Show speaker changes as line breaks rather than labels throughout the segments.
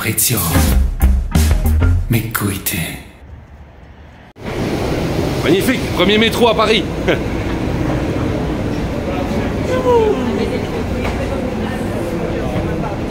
Fabrizio, m'écoute.
Magnifique, premier métro à Paris.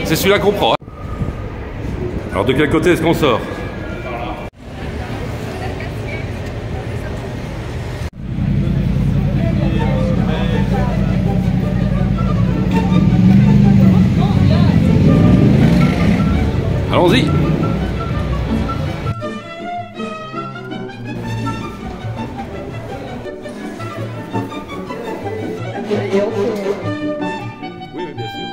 C'est celui-là qu'on prend. Alors de quel côté est-ce qu'on sort? Allons-y. Oui, bien sûr.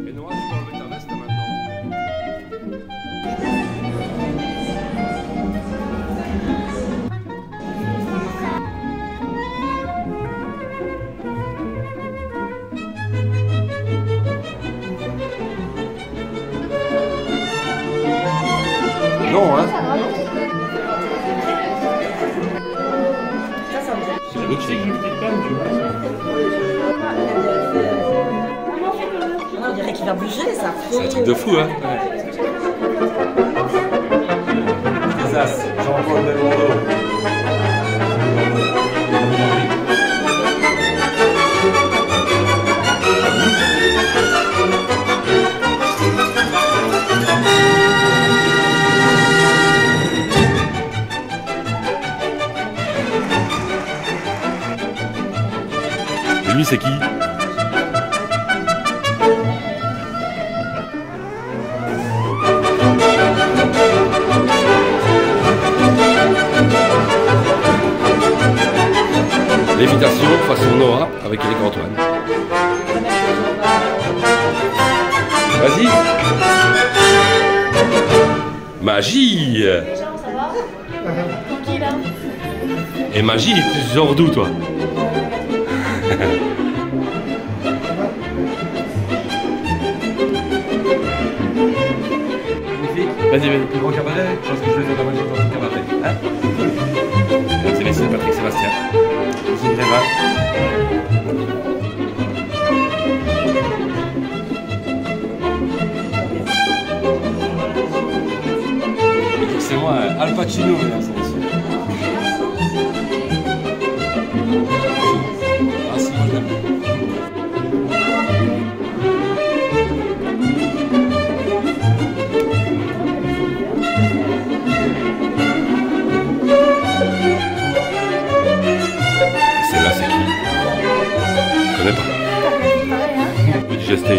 Et Noah, tu peux enlever ta veste là, maintenant. Non, hein. C'est l'autre chose.
On dirait qu'il va bouger, ça.
C'est un truc de fou, hein.
Les As, Jean-Paul Belmondo.
Et lui, c'est qui? Lévitation façon Noah avec Eric Antoine. Vas-y. Magie. Et magie, tu sors d'où toi?
Vas-y, plus grand cabaret. Je pense que je vais faire la magie dans le cabaret. Hein?
C'est laissé Patrick Sébastien.
C'est Gréval.
C'est moi, Al Pacino, mesdames et messieurs. Ah si, moi je l'aime. Celle-là, c'est qui? Je connais pas. Petit gesté.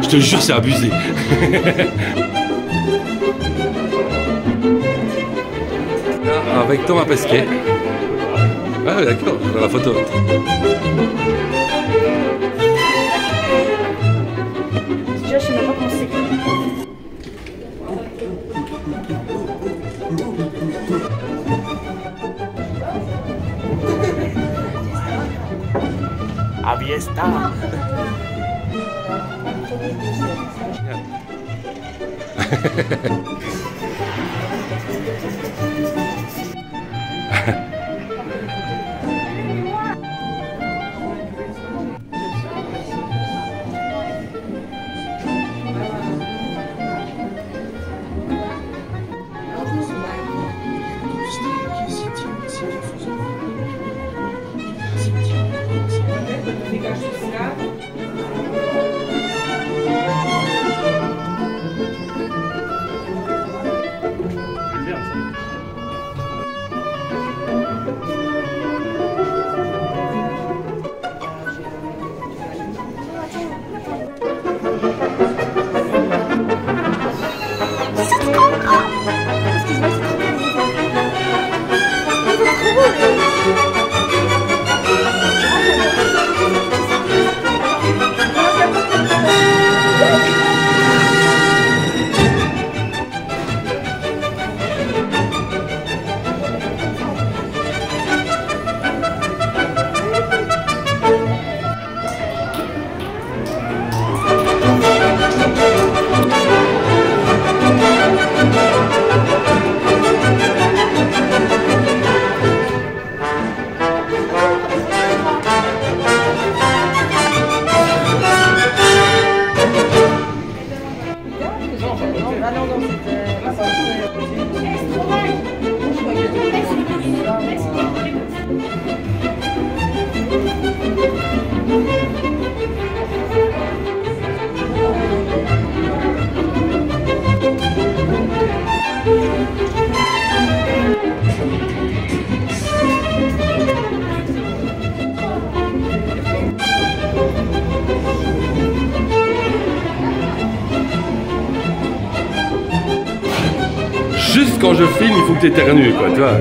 Je te jure, c'est abusé. Avec Thomas Pesquet. Ah ouais, d'accord, je vois la photo.
Déjà, je sais même pas comment c'est.
Aviesta.
quand je filme, il faut que tu éternues, quoi, tu vois.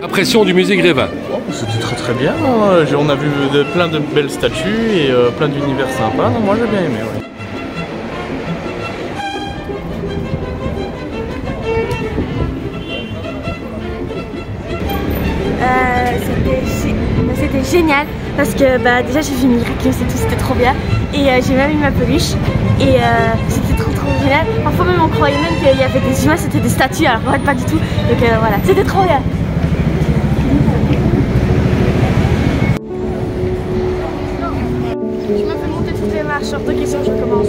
Impression du musée Grévin.
Oh, c'était très bien, on a vu plein de belles statues et plein d'univers sympas, non, moi j'ai bien aimé. Ouais.
C'était génial parce que déjà j'ai vu Miraculous et tout, c'était trop bien et j'ai même eu ma peluche et c'était trop génial. Parfois même on croyait même qu'il y avait des humains, c'était des statues, alors ouais, pas du tout, donc voilà, c'était trop bien. Je me fais monter toutes les marches, hors de question, je commence.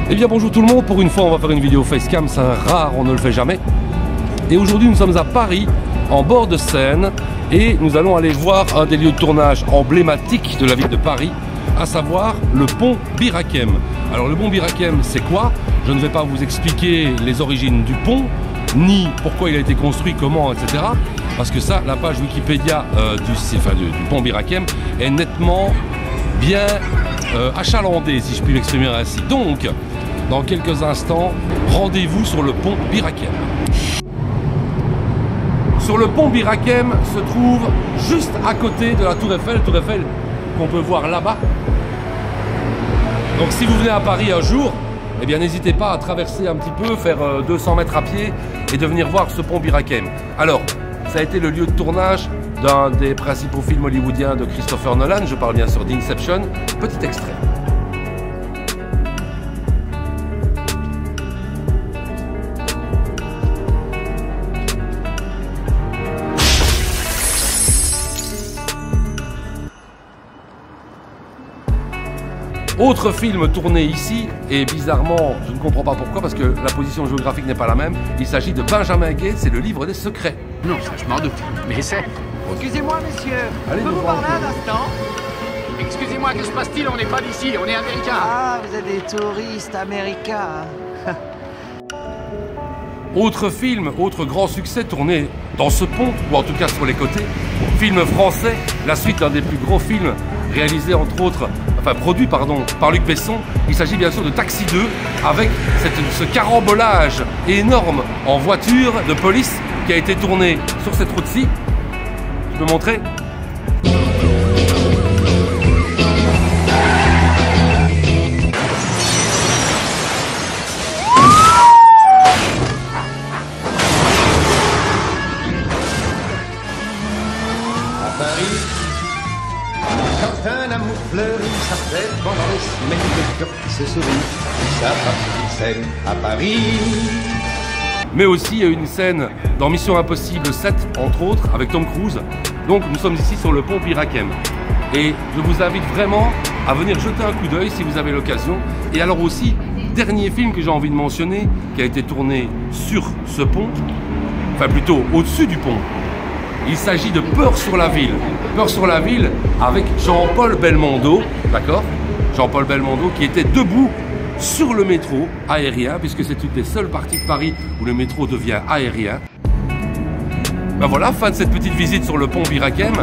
Eh bien bonjour tout le monde, pour une fois on va faire une vidéo facecam, c'est rare, on ne le fait jamais. Et aujourd'hui nous sommes à Paris, en bord de Seine, et nous allons aller voir un des lieux de tournage emblématiques de la ville de Paris, à savoir le pont Bir-Hakeim. Alors le pont Bir-Hakeim c'est quoi? Je ne vais pas vous expliquer les origines du pont, ni pourquoi il a été construit, comment, etc. Parce que ça, la page Wikipédia du pont Bir-Hakeim est nettement bien achalandée, si je puis m'exprimer ainsi. Donc, dans quelques instants, rendez-vous sur le pont Bir-Hakeim. Sur le pont Bir-Hakeim se trouve juste à côté de la Tour Eiffel qu'on peut voir là-bas. Donc si vous venez à Paris un jour, eh bien n'hésitez pas à traverser un petit peu, faire 200 mètres à pied et de venir voir ce pont Bir-Hakeim. Alors, ça a été le lieu de tournage d'un des principaux films hollywoodiens de Christopher Nolan, je parle bien sûr d'Inception. Petit extrait. Autre film tourné ici, et bizarrement, je ne comprends pas pourquoi, parce que la position géographique n'est pas la même, il s'agit de Benjamin Gates et le livre des secrets.
Non, ça je m'en doute, mais c'est... Excusez-moi messieurs,
allez,
je peux vous parler un instant? Excusez-moi, que se passe-t-il? On n'est pas d'ici, on est américains.
Ah, vous êtes des touristes américains.
Autre film, autre grand succès tourné dans ce pont, ou en tout cas sur les côtés, film français, la suite d'un des plus gros films réalisé entre autres, produit par Luc Besson. Il s'agit bien sûr de Taxi 2 avec ce carambolage énorme en voiture de police qui a été tourné sur cette route-ci. Je peux montrer ?
fleur, ça fait pendant des semaines le cœur qui se sourit, ça passe une scène à Paris.
Mais aussi il y a une scène dans Mission Impossible 7, entre autres, avec Tom Cruise. Donc nous sommes ici sur le pont Piraquem. Et je vous invite vraiment à venir jeter un coup d'œil si vous avez l'occasion. Et alors aussi, dernier film que j'ai envie de mentionner, qui a été tourné sur ce pont, enfin plutôt au-dessus du pont. Il s'agit de Peur sur la ville. Peur sur la ville avec Jean-Paul Belmondo, d'accord? Jean-Paul Belmondo qui était debout sur le métro aérien, puisque c'est une des seules parties de Paris où le métro devient aérien. Ben voilà, fin de cette petite visite sur le pont Piraquem.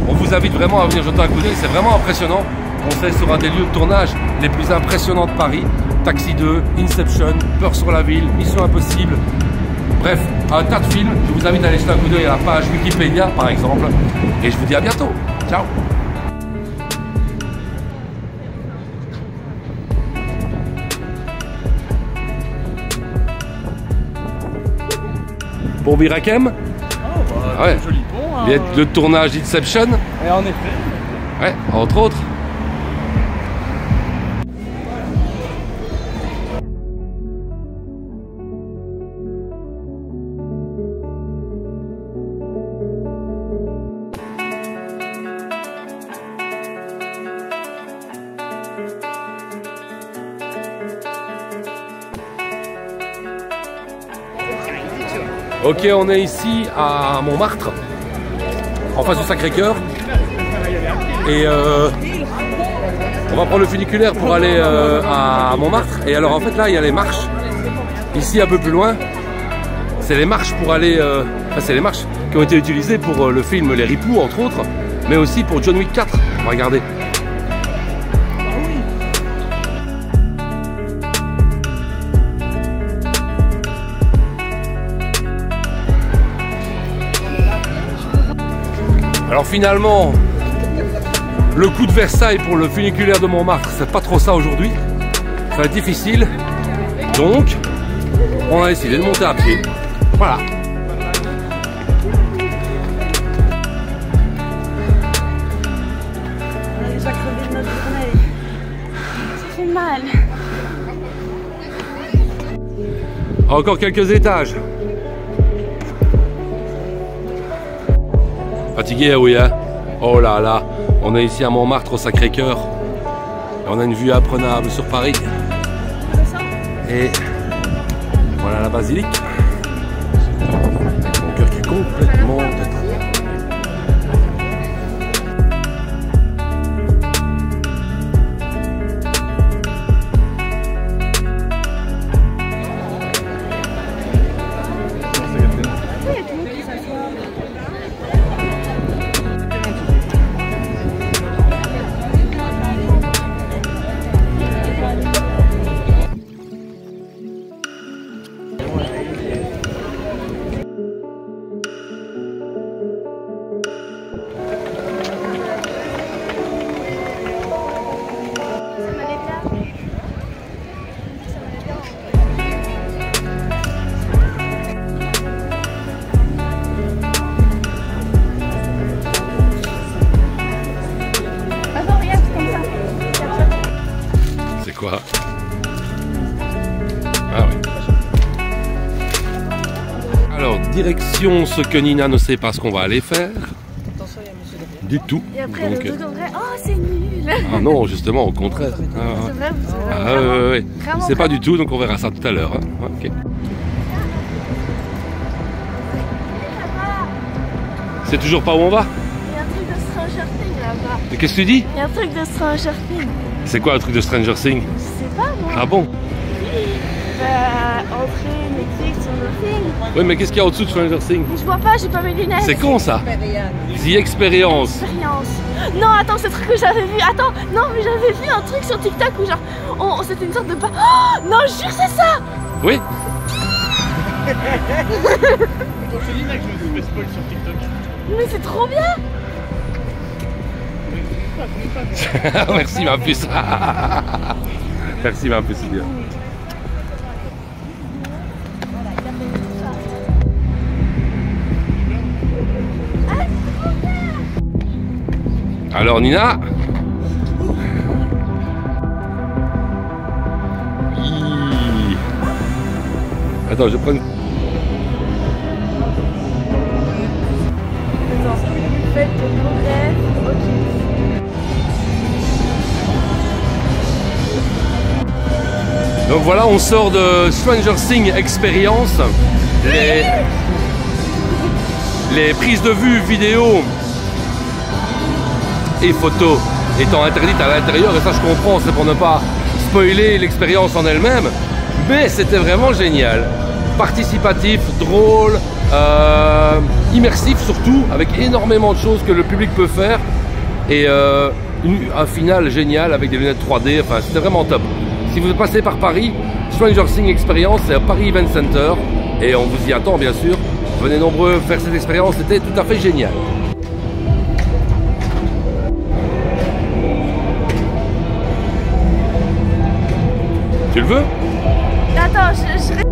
On vous invite vraiment à venir jeter un coup d'œil, c'est vraiment impressionnant. On serait sur un des lieux de tournage les plus impressionnants de Paris. Taxi 2, Inception, Peur sur la ville, Mission Impossible. Bref, un tas de films. Je vous invite à aller jeter un coup d'œil à la page Wikipédia par exemple. Et je vous dis à bientôt. Ciao. Pont Piraquem. Ouais.
Joli pont. Hein,
Le tournage d'Inception.
Et en effet.
Ouais, entre autres. Ok, on est ici à Montmartre, en face du Sacré-Cœur. Et on va prendre le funiculaire pour aller à Montmartre. Et alors en fait là, il y a les marches. Ici un peu plus loin, c'est les marches pour aller... enfin, c'est les marches qui ont été utilisées pour le film Les Ripoux, entre autres, mais aussi pour John Wick 4. On va regarder. Alors finalement, le coup de Versailles pour le funiculaire de Montmartre, c'est pas trop ça aujourd'hui. Ça va être difficile. Donc, on a décidé de monter à pied. Voilà.
On a déjà crevé de notre journée. Ça fait mal.
Encore quelques étages. Fatigué, oui, hein? Oh là là, on est ici à Montmartre au Sacré-Cœur. Et on a une vue imprenable sur Paris. Et voilà la basilique. Avec mon cœur qui est complètement détendu. Quoi? Ah oui. Alors, direction ce que Nina ne sait pas ce qu'on va aller faire. Du tout.
Et après,
donc,
le truc en vrai, oh c'est nul.
Ah non, justement, au contraire. Ah,
C'est vrai,
ah, ouais.
Vraiment,
C'est pas du tout, donc on verra ça tout à l'heure. Hein. Ok. C'est toujours pas où on va?
Il y a un truc de Stranger Things là-bas.
Mais qu'est-ce que tu dis?
Il y a un truc de Stranger Things.
C'est quoi le truc de Stranger Things?
Je sais pas moi.
Ah bon?
Entrée, Netflix sur le film.
Oui, mais qu'est-ce qu'il y a au-dessous de Stranger Things?
Je vois pas, j'ai pas mes lunettes.
C'est con ça. The Experience.
Expérience. Non, attends, ce truc que j'avais vu. Attends, non, mais j'avais vu un truc sur TikTok où genre, c'était une sorte de pas. Oh, non, je jure, c'est ça.
Oui.
Quand je te dis là que je me fais spoil sur TikTok.
Mais c'est trop bien.
Merci ma puce. Merci ma puce. Bien. Alors Nina, Attends, je prends une...
Faites de vos rêves, ok.
Donc voilà, on sort de Stranger Things Experience. Les prises de vue vidéo et photos étant interdites à l'intérieur, et ça je comprends, c'est pour ne pas spoiler l'expérience en elle-même, mais c'était vraiment génial. Participatif, drôle, immersif surtout, avec énormément de choses que le public peut faire, et un final génial avec des lunettes 3D, enfin c'était vraiment top. Si vous passez par Paris, Stranger Things Experience, c'est à Paris Event Center, et on vous y attend bien sûr. Venez nombreux faire cette expérience, c'était tout à fait génial. Tu le veux?
Attends, je...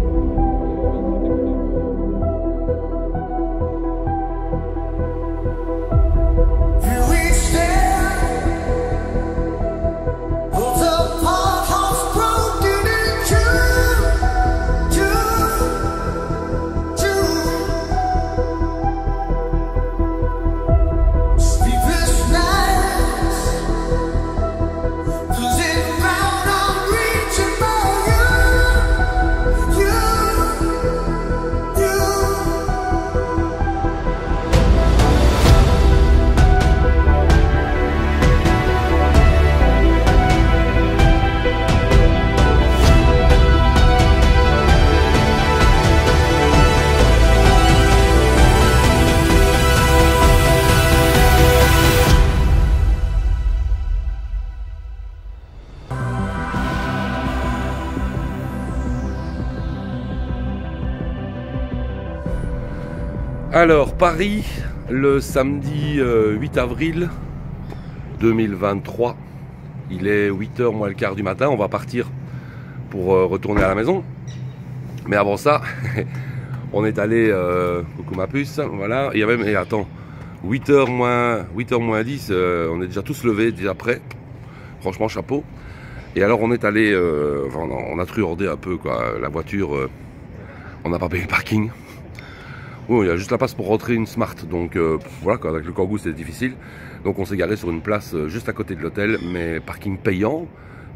Alors, Paris, le samedi 8 avril 2023. Il est 8h moins le quart du matin. On va partir pour retourner à la maison. Mais avant ça, on est allé... coucou ma puce, voilà. Il y a même... Et attends, 8h moins 10, on est déjà tous levés, déjà prêts. Franchement, chapeau. Et alors, on est allé... enfin, on a truandé un peu, quoi. La voiture, on n'a pas payé le parking. Oui, il y a juste la place pour rentrer une Smart, donc voilà, avec le Kangoo c'est difficile. Donc on s'est garé sur une place juste à côté de l'hôtel, mais parking payant,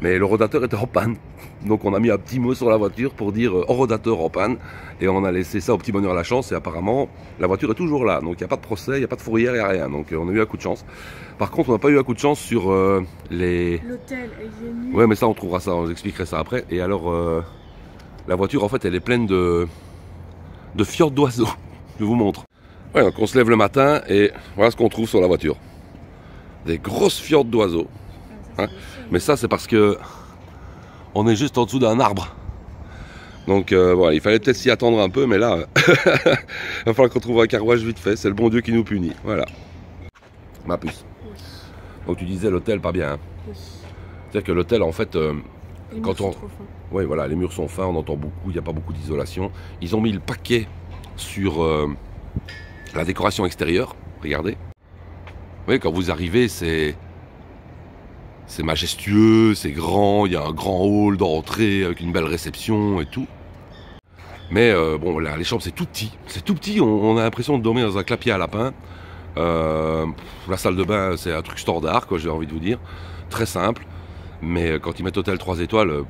mais le rodateur était en panne. Donc on a mis un petit mot sur la voiture pour dire rodateur en panne, et on a laissé ça au petit bonheur à la chance, et apparemment la voiture est toujours là, donc il n'y a pas de procès, il n'y a pas de fourrière, il n'y a rien, donc on a eu un coup de chance. Par contre on n'a pas eu un coup de chance sur les...
L'hôtel est génial.
Ouais, mais ça on trouvera ça, on vous expliquerait ça après. Et alors la voiture en fait elle est pleine de fjords d'oiseaux. Je vous montre. Ouais, donc on se lève le matin et voilà ce qu'on trouve sur la voiture. Des grosses fjords d'oiseaux. Hein, mais ça c'est parce que on est juste en dessous d'un arbre. Donc voilà, il fallait peut-être s'y attendre un peu, mais là, il va falloir qu'on trouve un carouage vite fait. C'est le bon Dieu qui nous punit. Voilà. Ma puce. Donc tu disais l'hôtel pas bien. Hein. C'est-à-dire que l'hôtel en fait, quand on... Oui voilà, les murs sont fins, on entend beaucoup, il n'y a pas beaucoup d'isolation. Ils ont mis le paquet sur la décoration extérieure, regardez. Oui, quand vous arrivez, c'est majestueux, c'est grand, il y a un grand hall d'entrée avec une belle réception et tout. Mais bon, là, les chambres, c'est tout petit, on a l'impression de dormir dans un clapier à lapin. La salle de bain, c'est un truc standard, quoi, j'ai envie de vous dire. Très simple, mais quand ils mettent hôtel 3 étoiles...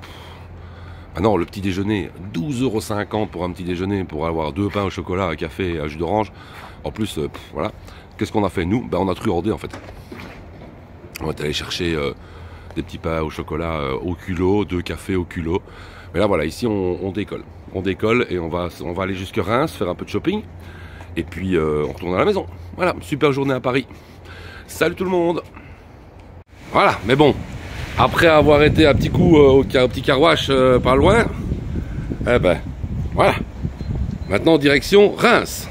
Ah non, le petit déjeuner, 12,50 € pour un petit déjeuner, pour avoir 2 pains au chocolat, un café et un jus d'orange. En plus, voilà. Qu'est-ce qu'on a fait nous? Ben, on a truandé en fait. On est allé chercher des petits pains au chocolat au culot, 2 cafés au culot. Mais là voilà, ici on décolle. On décolle et on va aller jusque Reims, faire un peu de shopping. Et puis on retourne à la maison. Voilà, super journée à Paris. Salut tout le monde. Voilà, mais bon. Après avoir été un petit coup au petit carouage pas loin, eh ben, voilà. Maintenant, direction Reims.